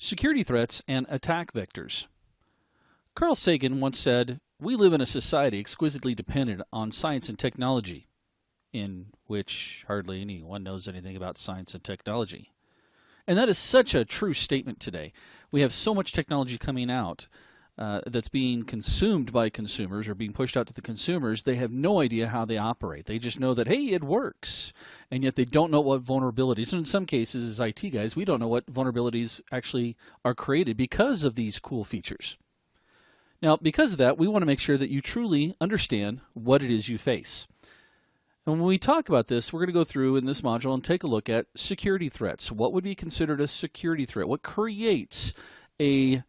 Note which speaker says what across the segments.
Speaker 1: Security threats and attack vectors. Carl Sagan once said, "We live in a society exquisitely dependent on science and technology," in which hardly anyone knows anything about science and technology. And that is such a true statement today. We have so much technology coming out that's being consumed by consumers or being pushed out to the consumers. They have no idea how they operate. They just know that, hey, it works. And yet they don't know what vulnerabilities, and in some cases as IT guys, we don't know what vulnerabilities actually are created because of these cool features. Now, because of that, we want to make sure that you truly understand what it is you face. And when we talk about this, we're going to go through in this module and take a look at security threats. What would be considered a security threat? What creates a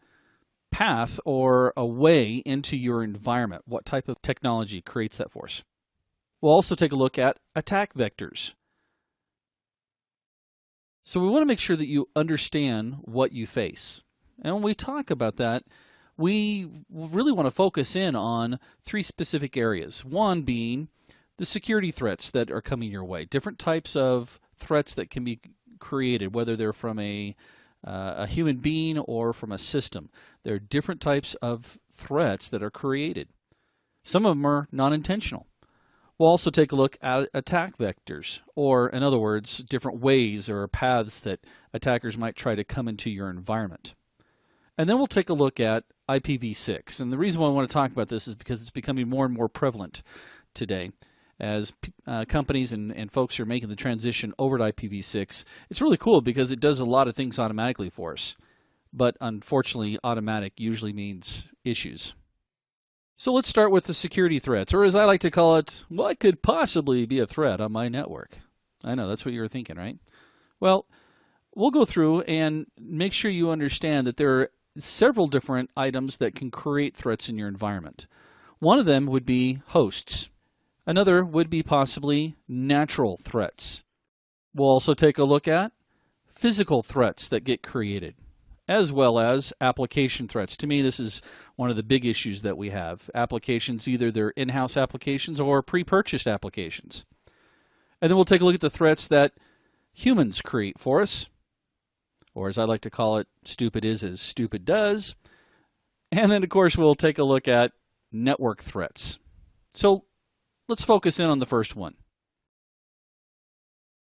Speaker 1: path or a way into your environment? What type of technology creates that for us? We'll also take a look at attack vectors. So we want to make sure that you understand what you face. And when we talk about that, we really want to focus in on three specific areas. One being the security threats that are coming your way, different types of threats that can be created, whether they're from a human being or from a system. There are different types of threats that are created. Some of them are non-intentional. We'll also take a look at attack vectors, or in other words, different ways or paths that attackers might try to come into your environment. And then we'll take a look at IPv6. And the reason why I want to talk about this is because it's becoming more and more prevalent today. As companies and folks are making the transition over to IPv6, it's really cool because it does a lot of things automatically for us. But unfortunately, automatic usually means issues. So let's start with the security threats, or as I like to call it, what could possibly be a threat on my network? I know, that's what you were thinking, right? Well, we'll go through and make sure you understand that there are several different items that can create threats in your environment. One of them would be hosts. Another would be possibly natural threats. We'll also take a look at physical threats that get created, as well as application threats. To me, this is one of the big issues that we have. Applications, either they're in-house applications or pre-purchased applications. And then we'll take a look at the threats that humans create for us, or as I like to call it, stupid is as stupid does. And then, of course, we'll take a look at network threats. So let's focus in on the first one.